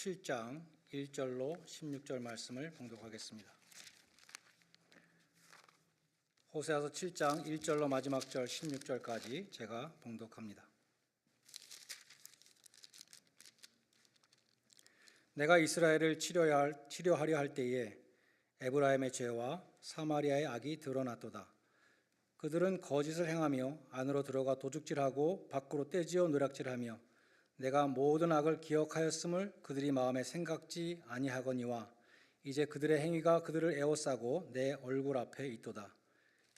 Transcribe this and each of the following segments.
7장 1절로 16절 말씀을 봉독하겠습니다. 호세아서 7장 1절로 마지막 절 16절까지 제가 봉독합니다. 내가 이스라엘을 치료하려 할 때에 에브라임의 죄와 사마리아의 악이 드러났도다. 그들은 거짓을 행하며 안으로 들어가 도둑질하고 밖으로 떼지어 노략질하며 내가 모든 악을 기억하였음을 그들이 마음에 생각지 아니하거니와 이제 그들의 행위가 그들을 에워싸고 내 얼굴 앞에 있도다.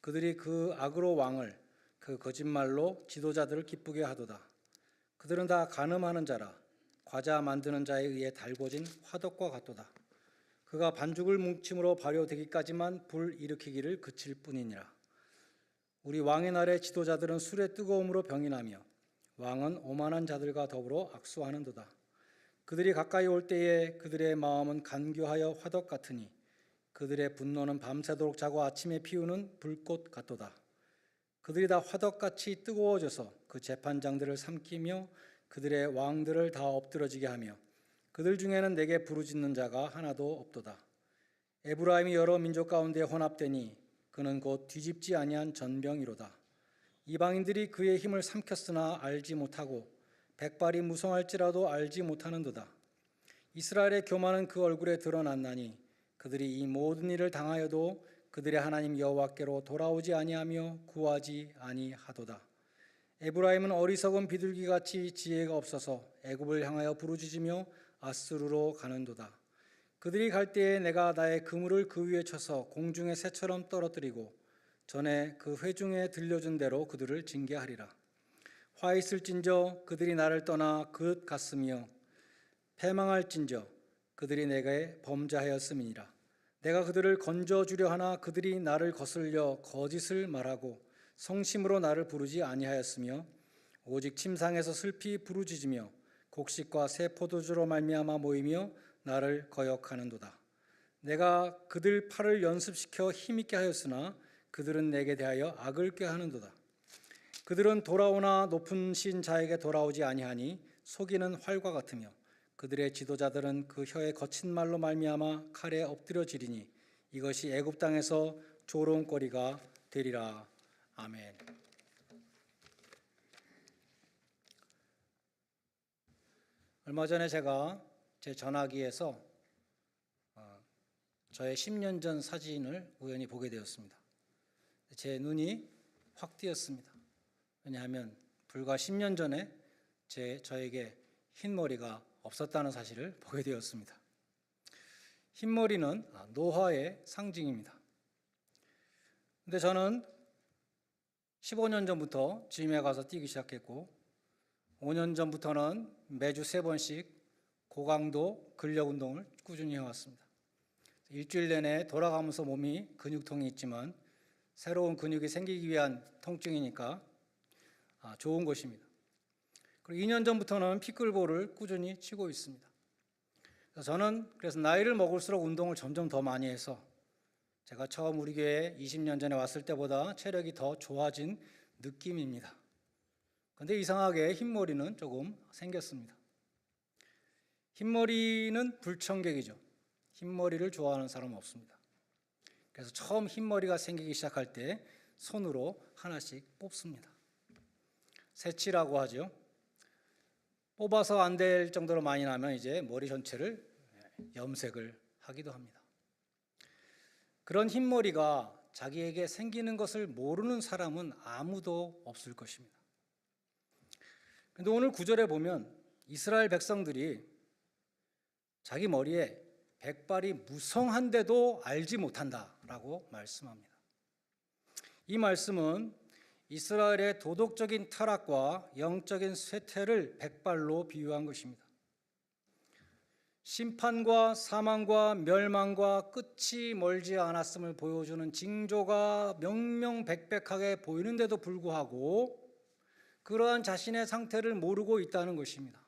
그들이 그 악으로 왕을 그 거짓말로 지도자들을 기쁘게 하도다. 그들은 다 간음하는 자라 과자 만드는 자에 의해 달궈진 화덕과 같도다. 그가 반죽을 뭉침으로 발효되기까지만 불 일으키기를 그칠 뿐이니라. 우리 왕의 날에 지도자들은 술의 뜨거움으로 병이 나며 왕은 오만한 자들과 더불어 악수하는도다. 그들이 가까이 올 때에 그들의 마음은 간교하여 화덕 같으니 그들의 분노는 밤새도록 자고 아침에 피우는 불꽃 같도다. 그들이 다 화덕같이 뜨거워져서 그 재판장들을 삼키며 그들의 왕들을 다 엎드러지게 하며 그들 중에는 내게 부르짖는 자가 하나도 없도다. 에브라임이 여러 민족 가운데 혼합되니 그는 곧 뒤집지 아니한 전병이로다. 이방인들이 그의 힘을 삼켰으나 알지 못하고 백발이 무성할지라도 알지 못하는도다. 이스라엘의 교만은 그 얼굴에 드러났나니 그들이 이 모든 일을 당하여도 그들의 하나님 여호와께로 돌아오지 아니하며 구하지 아니하도다. 에브라임은 어리석은 비둘기같이 지혜가 없어서 애굽을 향하여 부르짖으며 아스루로 가는도다. 그들이 갈 때에 내가 나의 그물을 그 위에 쳐서 공중의 새처럼 떨어뜨리고 전에 그 회중에 들려준 대로 그들을 징계하리라. 화 있을진저 그들이 나를 떠나 그릇 같으며 패망할진저 그들이 내게 범죄하였음이니라. 내가 그들을 건져주려 하나 그들이 나를 거슬려 거짓을 말하고 성심으로 나를 부르지 아니하였으며 오직 침상에서 슬피 부르짖으며 곡식과 새 포도주로 말미암아 모이며 나를 거역하는도다. 내가 그들 팔을 연습시켜 힘있게 하였으나 그들은 내게 대하여 악을 꾀하는도다. 그들은 돌아오나 높은 신 자에게 돌아오지 아니하니 속이는 활과 같으며 그들의 지도자들은 그 혀의 거친 말로 말미암아 칼에 엎드려지리니 이것이 애굽 땅에서 조롱거리가 되리라. 아멘. 얼마 전에 제가 제 전화기에서 저의 10년 전 사진을 우연히 보게 되었습니다. 제 눈이 확 띄었습니다. 왜냐하면 불과 10년 전에 저에게 흰머리가 없었다는 사실을 보게 되었습니다. 흰머리는 노화의 상징입니다. 근데 저는 15년 전부터 짐에 가서 뛰기 시작했고 5년 전부터는 매주 3번씩 고강도 근력 운동을 꾸준히 해왔습니다. 일주일 내내 돌아가면서 몸이 근육통이 있지만 새로운 근육이 생기기 위한 통증이니까 좋은 것입니다. 그리고 2년 전부터는 피클볼을 꾸준히 치고 있습니다. 저는 그래서 나이를 먹을수록 운동을 점점 더 많이 해서 제가 처음 우리 교회에 20년 전에 왔을 때보다 체력이 더 좋아진 느낌입니다. 그런데 이상하게 흰머리는 조금 생겼습니다. 흰머리는 불청객이죠. 흰머리를 좋아하는 사람은 없습니다. 그래서 처음 흰머리가 생기기 시작할 때 손으로 하나씩 뽑습니다. 새치라고 하죠. 뽑아서 안 될 정도로 많이 나면 이제 머리 전체를 염색을 하기도 합니다. 그런 흰머리가 자기에게 생기는 것을 모르는 사람은 아무도 없을 것입니다. 그런데 오늘 9절에 보면 이스라엘 백성들이 자기 머리에 백발이 무성한데도 알지 못한다라고 말씀합니다. 이 말씀은 이스라엘의 도덕적인 타락과 영적인 쇠퇴를 백발로 비유한 것입니다. 심판과 사망과 멸망과 끝이 멀지 않았음을 보여주는 징조가 명명백백하게 보이는데도 불구하고 그러한 자신의 상태를 모르고 있다는 것입니다.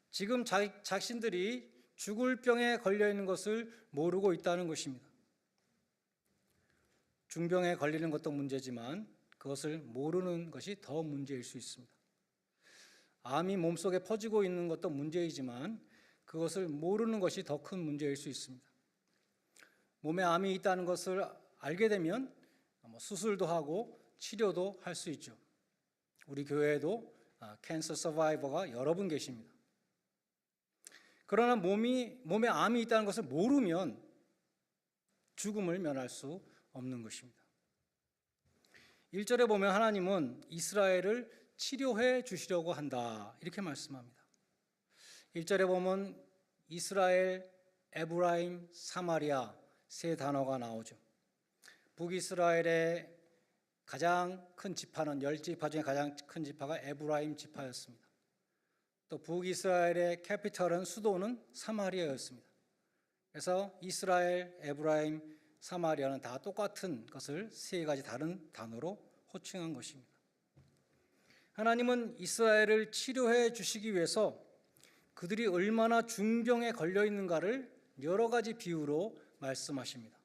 지금 자신들이 죽을 병에 걸려 있는 것을 모르고 있다는 것입니다. 중병에 걸리는 것도 문제지만 그것을 모르는 것이 더 문제일 수 있습니다. 암이 몸속에 퍼지고 있는 것도 문제이지만 그것을 모르는 것이 더 큰 문제일 수 있습니다. 몸에 암이 있다는 것을 알게 되면 수술도 하고 치료도 할 수 있죠. 우리 교회에도 캔서 서바이버가 여러 분 계십니다. 그러나 몸에 암이 있다는 것을 모르면 죽음을 면할 수 없는 것입니다. 1절에 보면 하나님은 이스라엘을 치료해 주시려고 한다 이렇게 말씀합니다. 1절에 보면 이스라엘, 에브라임, 사마리아 세 단어가 나오죠. 북이스라엘의 가장 큰 지파는 10지파 중에 가장 큰 지파가 에브라임 지파였습니다. 또 북이스라엘의 캐피털은 수도는 사마리아였습니다. 그래서 이스라엘, 에브라임, 사마리아는 다 똑같은 것을 세 가지 다른 단어로 호칭한 것입니다. 하나님은 이스라엘을 치료해 주시기 위해서 그들이 얼마나 중병에 걸려 있는가를 여러 가지 비유로 말씀하십니다.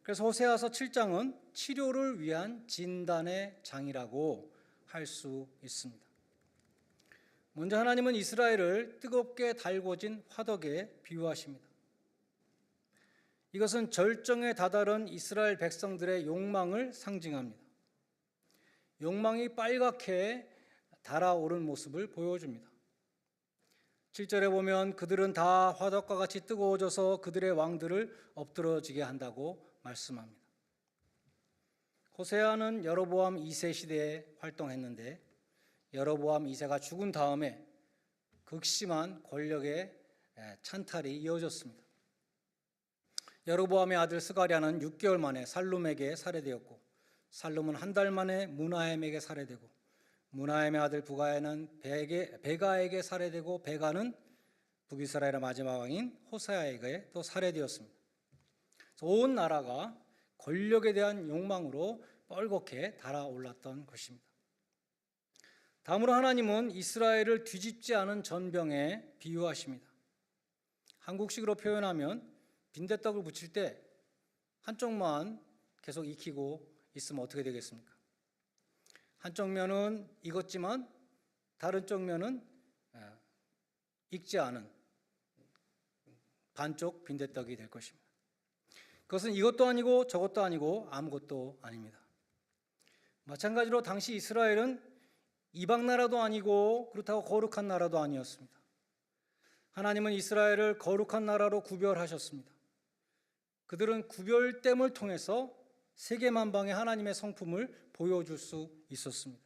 그래서 호세아서 7장은 치료를 위한 진단의 장이라고 할 수 있습니다. 먼저 하나님은 이스라엘을 뜨겁게 달궈진 화덕에 비유하십니다. 이것은 절정에 다다른 이스라엘 백성들의 욕망을 상징합니다. 욕망이 빨갛게 달아오른 모습을 보여줍니다. 7절에 보면 그들은 다 화덕과 같이 뜨거워져서 그들의 왕들을 엎드러지게 한다고 말씀합니다. 호세아는 여로보암 2세 시대에 활동했는데 여로보암 2세가 죽은 다음에 극심한 권력의 찬탈이 이어졌습니다. 여로보암의 아들 스가랴는 6개월 만에 살룸에게 살해되었고 살룸은 한 달 만에 무나헴에게 살해되고 무나헴의 아들 부가야는 베가에게 살해되고 베가는 북이스라엘의 마지막 왕인 호세아에게 또 살해되었습니다. 온 나라가 권력에 대한 욕망으로 뻘겋게 달아올랐던 것입니다. 다음으로 하나님은 이스라엘을 뒤집지 않은 전병에 비유하십니다. 한국식으로 표현하면 빈대떡을 부칠 때 한쪽만 계속 익히고 있으면 어떻게 되겠습니까? 한쪽 면은 익었지만 다른 쪽 면은 익지 않은 반쪽 빈대떡이 될 것입니다. 그것은 이것도 아니고 저것도 아니고 아무것도 아닙니다. 마찬가지로 당시 이스라엘은 이방 나라도 아니고 그렇다고 거룩한 나라도 아니었습니다. 하나님은 이스라엘을 거룩한 나라로 구별하셨습니다. 그들은 구별됨을 통해서 세계 만방에 하나님의 성품을 보여줄 수 있었습니다.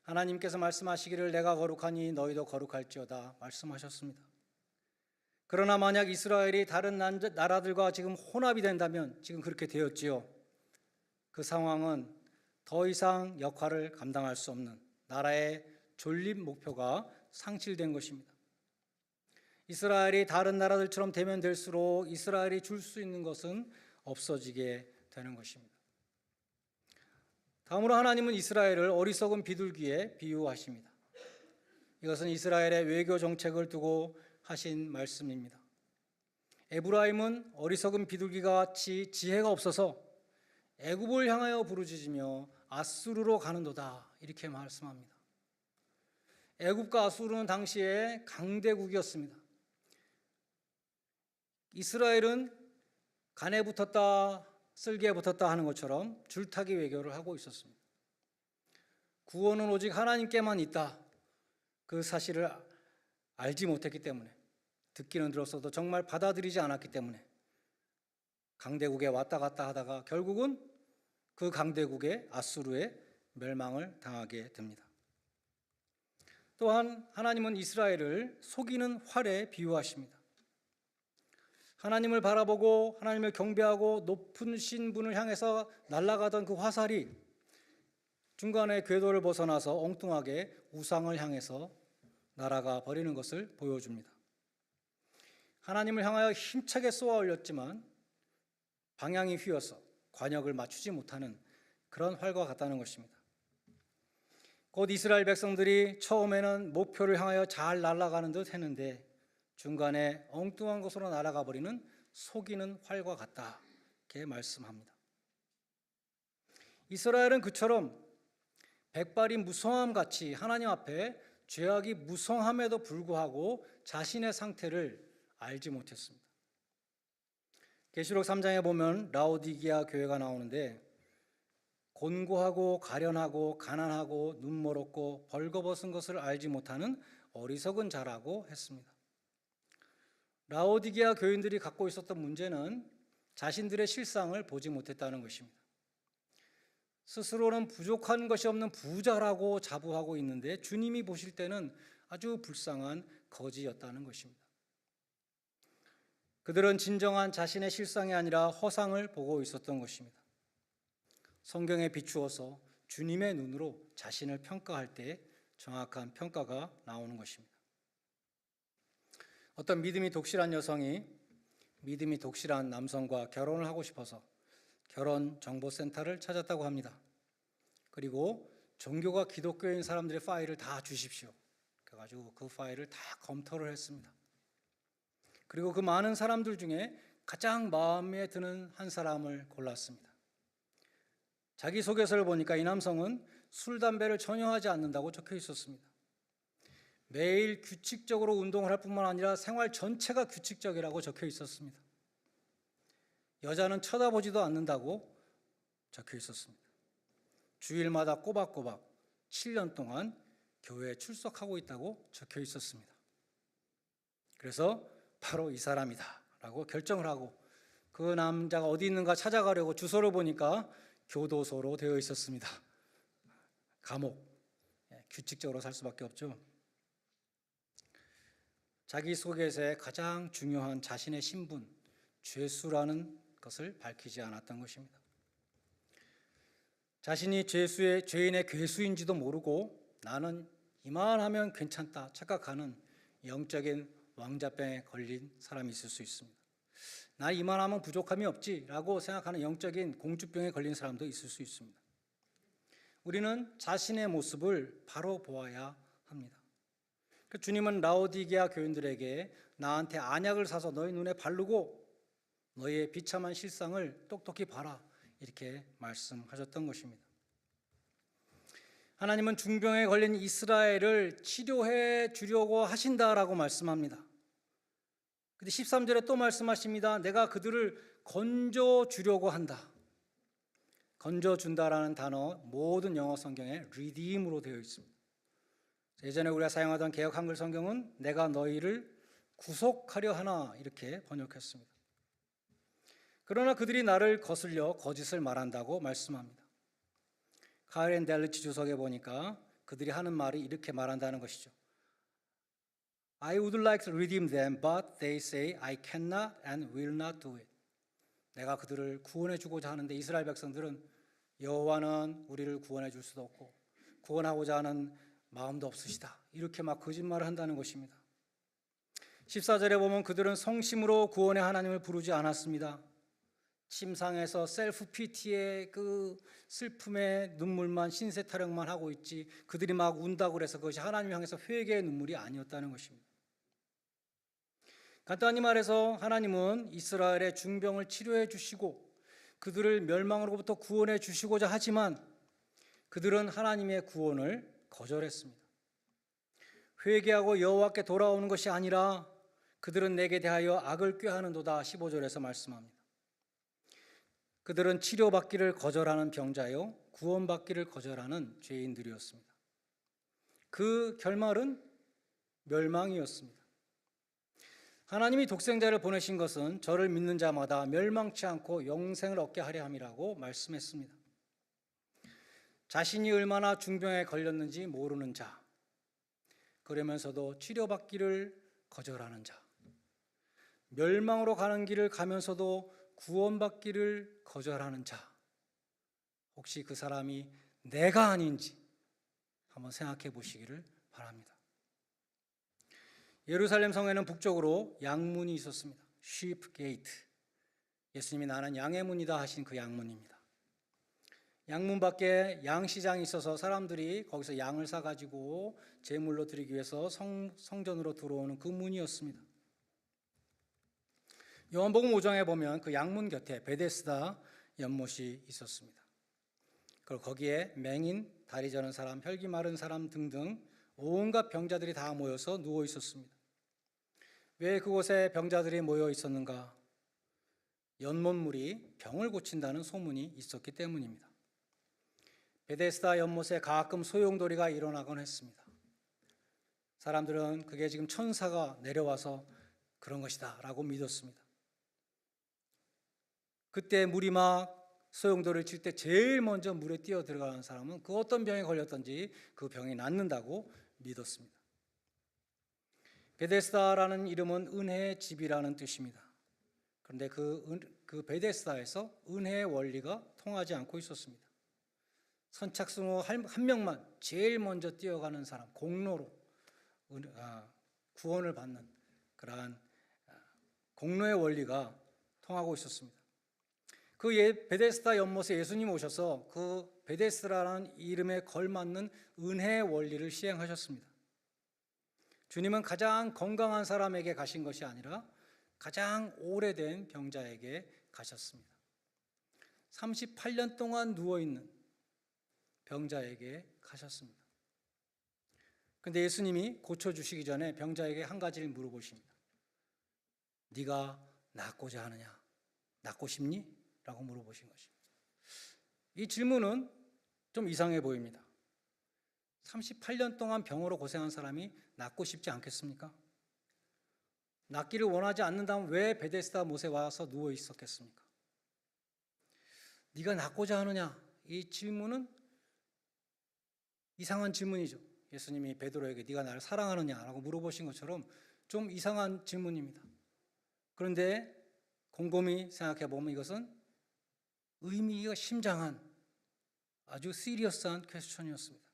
하나님께서 말씀하시기를 내가 거룩하니 너희도 거룩할지어다 말씀하셨습니다. 그러나 만약 이스라엘이 다른 나라들과 지금 혼합이 된다면 지금 그렇게 되었지요. 그 상황은 더 이상 역할을 감당할 수 없는 나라의 존립 목표가 상실된 것입니다. 이스라엘이 다른 나라들처럼 되면 될수록 이스라엘이 줄 수 있는 것은 없어지게 되는 것입니다. 다음으로 하나님은 이스라엘을 어리석은 비둘기에 비유하십니다. 이것은 이스라엘의 외교 정책을 두고 하신 말씀입니다. 에브라임은 어리석은 비둘기가 같이 지혜가 없어서 애굽을 향하여 부르짖으며 아수르로 가는도다 이렇게 말씀합니다. 애굽과 아수르는 당시에 강대국이었습니다. 이스라엘은 간에 붙었다 쓸개에 붙었다 하는 것처럼 줄타기 외교를 하고 있었습니다. 구원은 오직 하나님께만 있다. 그 사실을 알지 못했기 때문에 듣기는 들었어도 정말 받아들이지 않았기 때문에 강대국에 왔다 갔다 하다가 결국은 그 강대국의 아수르의 멸망을 당하게 됩니다. 또한 하나님은 이스라엘을 속이는 활에 비유하십니다. 하나님을 바라보고 하나님을 경배하고 높으신 분을 향해서 날아가던 그 화살이 중간에 궤도를 벗어나서 엉뚱하게 우상을 향해서 날아가 버리는 것을 보여줍니다. 하나님을 향하여 힘차게 쏘아 올렸지만 방향이 휘어서 관역을 맞추지 못하는 그런 활과 같다는 것입니다. 곧 이스라엘 백성들이 처음에는 목표를 향하여 잘 날아가는 듯 했는데 중간에 엉뚱한 곳으로 날아가 버리는 속이는 활과 같다 이렇게 말씀합니다. 이스라엘은 그처럼 백발이 무성함같이 하나님 앞에 죄악이 무성함에도 불구하고 자신의 상태를 알지 못했습니다. 계시록 3장에 보면 라오디게아 교회가 나오는데 곤고하고 가련하고 가난하고 눈멀었고 벌거벗은 것을 알지 못하는 어리석은 자라고 했습니다. 라오디게아 교인들이 갖고 있었던 문제는 자신들의 실상을 보지 못했다는 것입니다. 스스로는 부족한 것이 없는 부자라고 자부하고 있는데 주님이 보실 때는 아주 불쌍한 거지였다는 것입니다. 그들은 진정한 자신의 실상이 아니라 허상을 보고 있었던 것입니다. 성경에 비추어서 주님의 눈으로 자신을 평가할 때 정확한 평가가 나오는 것입니다. 어떤 믿음이 독실한 여성이 믿음이 독실한 남성과 결혼을 하고 싶어서 결혼정보센터를 찾았다고 합니다. 그리고 종교가 기독교인 사람들의 파일을 다 주십시오. 그래가지고 그 파일을 다 검토를 했습니다. 그리고 그 많은 사람들 중에 가장 마음에 드는 한 사람을 골랐습니다. 자기소개서를 보니까 이 남성은 술, 담배를 전혀 하지 않는다고 적혀 있었습니다. 매일 규칙적으로 운동을 할 뿐만 아니라 생활 전체가 규칙적이라고 적혀 있었습니다. 여자는 쳐다보지도 않는다고 적혀 있었습니다. 주일마다 꼬박꼬박 7년 동안 교회에 출석하고 있다고 적혀 있었습니다. 그래서 바로 이 사람이다 라고 결정을 하고 그 남자가 어디 있는가 찾아가려고 주소를 보니까 교도소로 되어 있었습니다. 감옥, 규칙적으로 살 수밖에 없죠. 자기소개서에 가장 중요한 자신의 신분, 죄수라는 것을 밝히지 않았던 것입니다. 자신이 죄인의 괴수인지도 모르고 나는 이만하면 괜찮다 착각하는 영적인 왕자병에 걸린 사람이 있을 수 있습니다. 나 이만하면 부족함이 없지라고 생각하는 영적인 공주병에 걸린 사람도 있을 수 있습니다. 우리는 자신의 모습을 바로 보아야 합니다. 주님은 라오디게아 교인들에게 나한테 안약을 사서 너희 눈에 바르고 너희의 비참한 실상을 똑똑히 봐라 이렇게 말씀하셨던 것입니다. 하나님은 중병에 걸린 이스라엘을 치료해 주려고 하신다라고 말씀합니다. 근데 13절에 또 말씀하십니다. 내가 그들을 건져 주려고 한다. 건져 준다라는 단어 모든 영어 성경에 redeem으로 되어 있습니다. 예전에 우리가 사용하던 개역 한글 성경은 내가 너희를 구속하려 하나 이렇게 번역했습니다. 그러나 그들이 나를 거슬려 거짓을 말한다고 말씀합니다. 카렌 델리치 주석에 보니까 그들이 하는 말이 이렇게 말한다는 것이죠. I would like to redeem them, but they say I cannot and will not do it. 내가 그들을 구원해 주고자 하는데 이스라엘 백성들은 여호와는 우리를 구원해 줄 수도 없고 구원하고자 하는 마음도 없으시다. 이렇게 막 거짓말을 한다는 것입니다. 14절에 보면 그들은 성심으로 구원의 하나님을 부르지 않았습니다. 침상에서 셀프 피티의 그 슬픔의 눈물만 신세 타령만 하고 있지 그들이 막 운다고 해서 그것이 하나님 향해서 회개의 눈물이 아니었다는 것입니다. 간단히 말해서 하나님은 이스라엘의 중병을 치료해 주시고 그들을 멸망으로부터 구원해 주시고자 하지만 그들은 하나님의 구원을 거절했습니다. 회개하고 여호와께 돌아오는 것이 아니라 그들은 내게 대하여 악을 꾀하는도다 15절에서 말씀합니다. 그들은 치료받기를 거절하는 병자요 구원받기를 거절하는 죄인들이었습니다. 그 결말은 멸망이었습니다. 하나님이 독생자를 보내신 것은 저를 믿는 자마다 멸망치 않고 영생을 얻게 하려 함이라고 말씀했습니다. 자신이 얼마나 중병에 걸렸는지 모르는 자, 그러면서도 치료받기를 거절하는 자, 멸망으로 가는 길을 가면서도 구원받기를 거절하는 자, 혹시 그 사람이 내가 아닌지 한번 생각해 보시기를 바랍니다. 예루살렘 성에는 북쪽으로 양문이 있었습니다. Sheep Gate. 예수님이 나는 양의 문이다 하신 그 양문입니다. 양문 밖에 양시장이 있어서 사람들이 거기서 양을 사가지고 제물로 드리기 위해서 성전으로 들어오는 그 문이었습니다. 요한복음 5장에 보면 그 양문 곁에 베데스다 연못이 있었습니다. 그리고 거기에 맹인, 다리 저는 사람, 혈기 마른 사람 등등 온갖 병자들이 다 모여서 누워 있었습니다. 왜 그곳에 병자들이 모여 있었는가? 연못물이 병을 고친다는 소문이 있었기 때문입니다. 베데스다 연못에 가끔 소용돌이가 일어나곤 했습니다. 사람들은 그게 지금 천사가 내려와서 그런 것이다 라고 믿었습니다. 그때 물이 막 소용돌이를 칠 때 제일 먼저 물에 뛰어 들어가는 사람은 그 어떤 병에 걸렸든지 그 병이 낫는다고 믿었습니다. 베데스다라는 이름은 은혜의 집이라는 뜻입니다. 그런데 그 베데스다에서 은혜의 원리가 통하지 않고 있었습니다. 선착순 한 명만 제일 먼저 뛰어가는 사람, 공로로 구원을 받는 그러한 공로의 원리가 통하고 있었습니다. 그 베데스다 연못에 예수님 오셔서 그 베데스다라는 이름에 걸맞는 은혜의 원리를 시행하셨습니다. 주님은 가장 건강한 사람에게 가신 것이 아니라 가장 오래된 병자에게 가셨습니다. 38년 동안 누워있는 병자에게 가셨습니다. 그런데 예수님이 고쳐주시기 전에 병자에게 한 가지를 물어보십니다. 네가 낫고자 하느냐? 낫고 싶니? 라고 물어보신 것입니다. 이 질문은 좀 이상해 보입니다. 38년 동안 병으로 고생한 사람이 낫고 싶지 않겠습니까? 낫기를 원하지 않는다면 왜 베데스다 못에 와서 누워 있었겠습니까? 네가 낫고자 하느냐? 이 질문은 이상한 질문이죠. 예수님이 베드로에게 네가 나를 사랑하느냐라고 물어보신 것처럼 좀 이상한 질문입니다. 그런데 곰곰이 생각해 보면 이것은 의미가 심장한 아주 시리어스한 퀘스천이었습니다.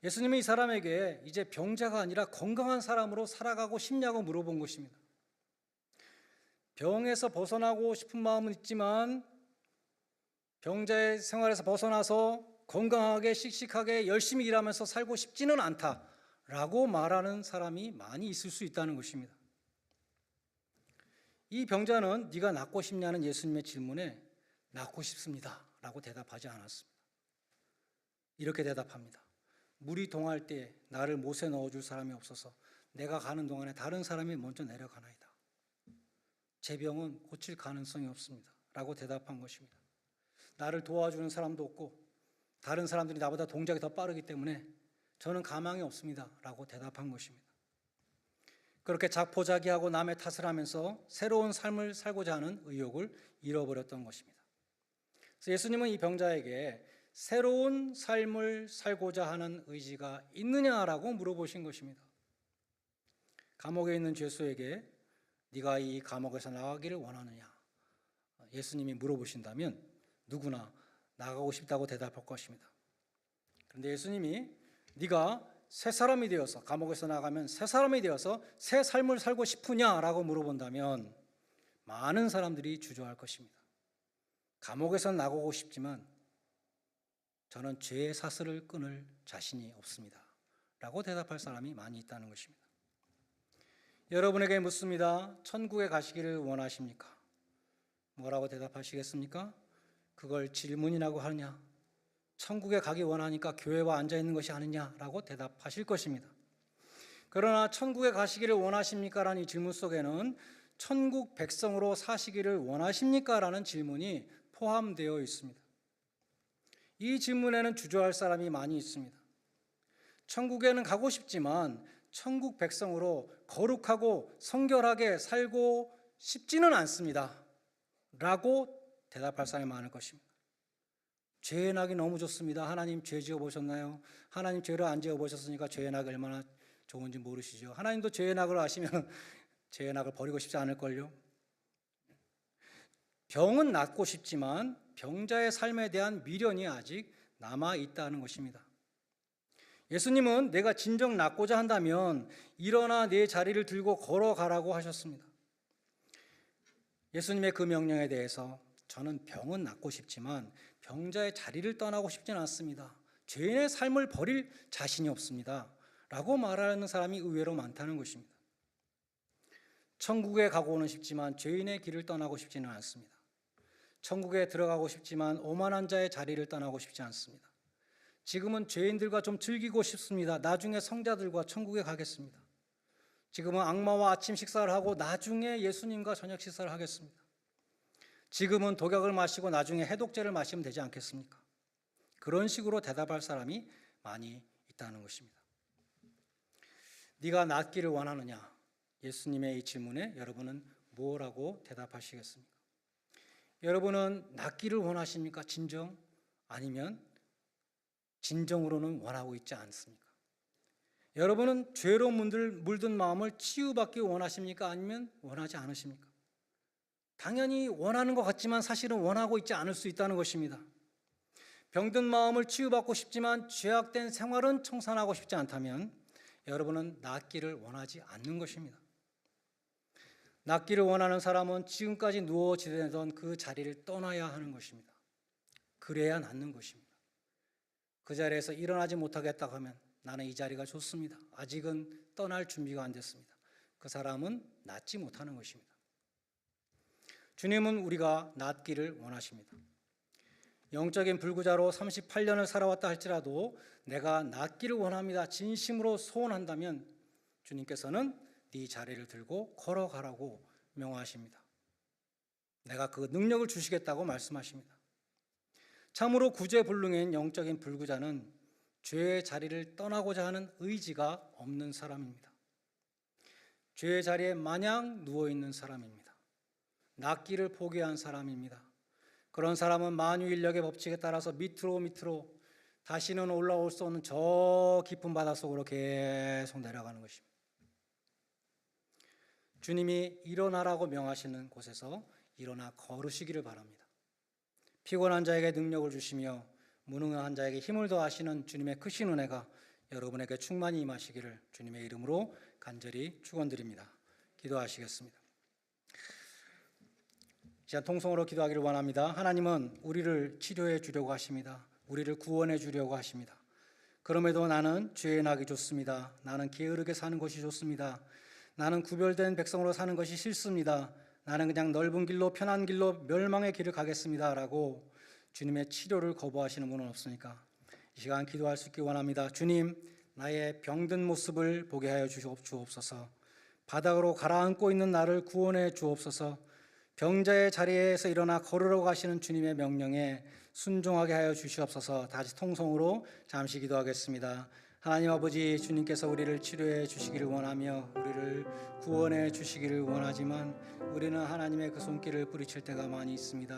예수님이 이 사람에게 이제 병자가 아니라 건강한 사람으로 살아가고 싶냐고 물어본 것입니다. 병에서 벗어나고 싶은 마음은 있지만 병자의 생활에서 벗어나서 건강하게 씩씩하게 열심히 일하면서 살고 싶지는 않다라고 말하는 사람이 많이 있을 수 있다는 것입니다. 이 병자는 네가 낫고 싶냐는 예수님의 질문에 낫고 싶습니다 라고 대답하지 않았습니다. 이렇게 대답합니다. 물이 동할 때 나를 못에 넣어줄 사람이 없어서 내가 가는 동안에 다른 사람이 먼저 내려가나이다. 제 병은 고칠 가능성이 없습니다 라고 대답한 것입니다. 나를 도와주는 사람도 없고 다른 사람들이 나보다 동작이 더 빠르기 때문에 저는 가망이 없습니다 라고 대답한 것입니다. 그렇게 자포자기하고 남의 탓을 하면서 새로운 삶을 살고자 하는 의욕을 잃어버렸던 것입니다. 그래서 예수님은 이 병자에게 새로운 삶을 살고자 하는 의지가 있느냐라고 물어보신 것입니다. 감옥에 있는 죄수에게 네가 이 감옥에서 나가기를 원하느냐? 예수님이 물어보신다면 누구나 나가고 싶다고 대답할 것입니다. 그런데 예수님이 네가 새 사람이 되어서 감옥에서 나가면 새 사람이 되어서 새 삶을 살고 싶으냐라고 물어본다면 많은 사람들이 주저할 것입니다. 감옥에서 나가고 싶지만 저는 죄의 사슬을 끊을 자신이 없습니다 라고 대답할 사람이 많이 있다는 것입니다. 여러분에게 묻습니다. 천국에 가시기를 원하십니까? 뭐라고 대답하시겠습니까? 그걸 질문이라고 하느냐? 천국에 가기 원하니까 교회와 앉아있는 것이 아니냐라고 대답하실 것입니다. 그러나 천국에 가시기를 원하십니까? 라는 이 질문 속에는 천국 백성으로 사시기를 원하십니까? 라는 질문이 포함되어 있습니다. 이 질문에는 주저할 사람이 많이 있습니다. 천국에는 가고 싶지만 천국 백성으로 거룩하고 성결하게 살고 싶지는 않습니다 라고 대답할 사람이 많을 것입니다. 죄의 낙이 너무 좋습니다. 하나님 죄 지어 보셨나요? 하나님 죄를 안 지어 보셨으니까 죄의 낙이 얼마나 좋은지 모르시죠. 하나님도 죄의 낙을 아시면 죄의 낙을 버리고 싶지 않을걸요. 병은 낫고 싶지만 병자의 삶에 대한 미련이 아직 남아 있다는 것입니다. 예수님은 내가 진정 낫고자 한다면 일어나 내 자리를 들고 걸어가라고 하셨습니다. 예수님의 그 명령에 대해서 저는 병은 낫고 싶지만 병자의 자리를 떠나고 싶지는 않습니다. 죄인의 삶을 버릴 자신이 없습니다 라고 말하는 사람이 의외로 많다는 것입니다. 천국에 가고는 싶지만 죄인의 길을 떠나고 싶지는 않습니다. 천국에 들어가고 싶지만 오만한 자의 자리를 떠나고 싶지 않습니다. 지금은 죄인들과 좀 즐기고 싶습니다. 나중에 성자들과 천국에 가겠습니다. 지금은 악마와 아침 식사를 하고 나중에 예수님과 저녁 식사를 하겠습니다. 지금은 독약을 마시고 나중에 해독제를 마시면 되지 않겠습니까? 그런 식으로 대답할 사람이 많이 있다는 것입니다. 네가 낫기를 원하느냐? 예수님의 이 질문에 여러분은 뭐라고 대답하시겠습니까? 여러분은 낫기를 원하십니까? 진정? 아니면 진정으로는 원하고 있지 않습니까? 여러분은 죄로 물든 마음을 치유받기 원하십니까? 아니면 원하지 않으십니까? 당연히 원하는 것 같지만 사실은 원하고 있지 않을 수 있다는 것입니다. 병든 마음을 치유받고 싶지만 죄악된 생활은 청산하고 싶지 않다면 여러분은 낫기를 원하지 않는 것입니다. 낫기를 원하는 사람은 지금까지 누워 지내던 그 자리를 떠나야 하는 것입니다. 그래야 낫는 것입니다. 그 자리에서 일어나지 못하겠다고 하면 나는 이 자리가 좋습니다. 아직은 떠날 준비가 안 됐습니다. 그 사람은 낫지 못하는 것입니다. 주님은 우리가 낫기를 원하십니다. 영적인 불구자로 38년을 살아왔다 할지라도 내가 낫기를 원합니다. 진심으로 소원한다면 주님께서는 네 자리를 들고 걸어가라고 명하십니다. 내가 그 능력을 주시겠다고 말씀하십니다. 참으로 구제불능인 영적인 불구자는 죄의 자리를 떠나고자 하는 의지가 없는 사람입니다. 죄의 자리에 마냥 누워있는 사람입니다. 낫기를 포기한 사람입니다. 그런 사람은 만유인력의 법칙에 따라서 밑으로 다시는 올라올 수 없는 저 깊은 바닷속으로 계속 내려가는 것입니다. 주님이 일어나라고 명하시는 곳에서 일어나 걸으시기를 바랍니다. 피곤한 자에게 능력을 주시며 무능한 자에게 힘을 더하시는 주님의 크신 은혜가 여러분에게 충만히 임하시기를 주님의 이름으로 간절히 축원드립니다. 기도하시겠습니다. 시간 통성으로 기도하기를 원합니다. 하나님은 우리를 치료해 주려고 하십니다. 우리를 구원해 주려고 하십니다. 그럼에도 나는 죄에 나기 좋습니다. 나는 게으르게 사는 것이 좋습니다. 나는 구별된 백성으로 사는 것이 싫습니다. 나는 그냥 넓은 길로 편한 길로 멸망의 길을 가겠습니다 라고 주님의 치료를 거부하시는 분은 없습니까? 이 시간 기도할 수 있기 원합니다. 주님, 나의 병든 모습을 보게 하여 주옵소서. 바닥으로 가라앉고 있는 나를 구원해 주옵소서. 병자의 자리에서 일어나 걸으러 가시는 주님의 명령에 순종하게 하여 주시옵소서. 다시 통성으로 잠시 기도하겠습니다. 하나님 아버지, 주님께서 우리를 치료해 주시기를 원하며 우리를 구원해 주시기를 원하지만 우리는 하나님의 그 손길을 뿌리칠 때가 많이 있습니다.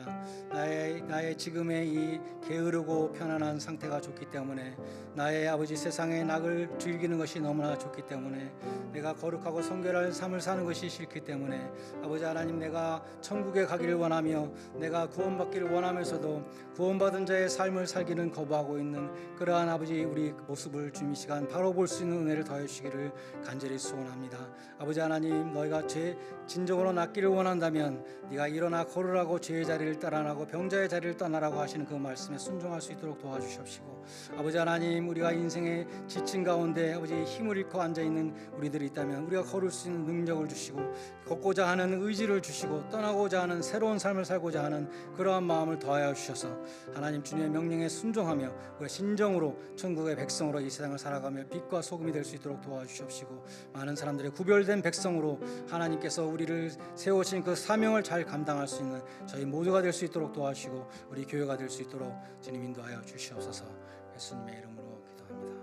나의 지금의 이 게으르고 편안한 상태가 좋기 때문에, 나의 아버지 세상의 낙을 즐기는 것이 너무나 좋기 때문에, 내가 거룩하고 성결한 삶을 사는 것이 싫기 때문에, 아버지 하나님, 내가 천국에 가기를 원하며 내가 구원받기를 원하면서도 구원받은 자의 삶을 살기는 거부하고 있는 그러한 아버지 우리 모습을 주님 이 시간 바로 볼 수 있는 은혜를 더해 주시기를 간절히 소원합니다. 아버지 하나님, 너희가 진정으로 낫기를 원한다면 네가 일어나 걸으라고 죄의 자리를 떠나라고 병자의 자리를 떠나라고 하시는 그 말씀에 순종할 수 있도록 도와주시옵시고, 아버지 하나님, 우리가 인생의 지친 가운데 아버지 힘을 잃고 앉아있는 우리들이 있다면 우리가 걸을 수 있는 능력을 주시고 걷고자 하는 의지를 주시고 떠나고자 하는 새로운 삶을 살고자 하는 그러한 마음을 더하여 주셔서 하나님 주님의 명령에 순종하며 우리가 진정으로 천국의 백성으로 이 세상을 살아가며 빛과 소금이 될 수 있도록 도와주시옵시고, 많은 사람들의 구별된 백성으로 하나님께서 우리를 세우신 그 사명을 잘 감당할 수 있는 저희 모두가 될 수 있도록 도와주시고 우리 교회가 될 수 있도록 주님 인도하여 주시옵소서. 예수님의 이름으로 기도합니다.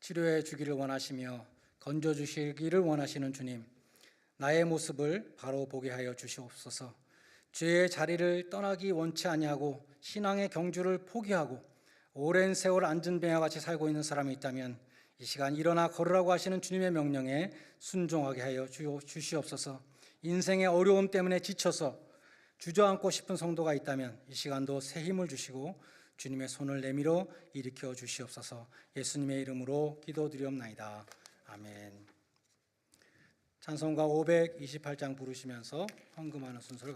치료해 주기를 원하시며 건져 주시기를 원하시는 주님, 나의 모습을 바로 보게 하여 주시옵소서. 죄의 자리를 떠나기 원치 아니하고 신앙의 경주를 포기하고 오랜 세월 앉은 뱀과 같이 살고 있는 사람이 있다면 이 시간 일어나 걸으라고 하시는 주님의 명령에 순종하게 하여 주시옵소서. 인생의 어려움 때문에 지쳐서 주저앉고 싶은 성도가 있다면 이 시간도 새 힘을 주시고 주님의 손을 내밀어 일으켜 주시옵소서. 예수님의 이름으로 기도드리옵나이다. 아멘. 찬송가 528장 부르시면서 헌금하는 순서를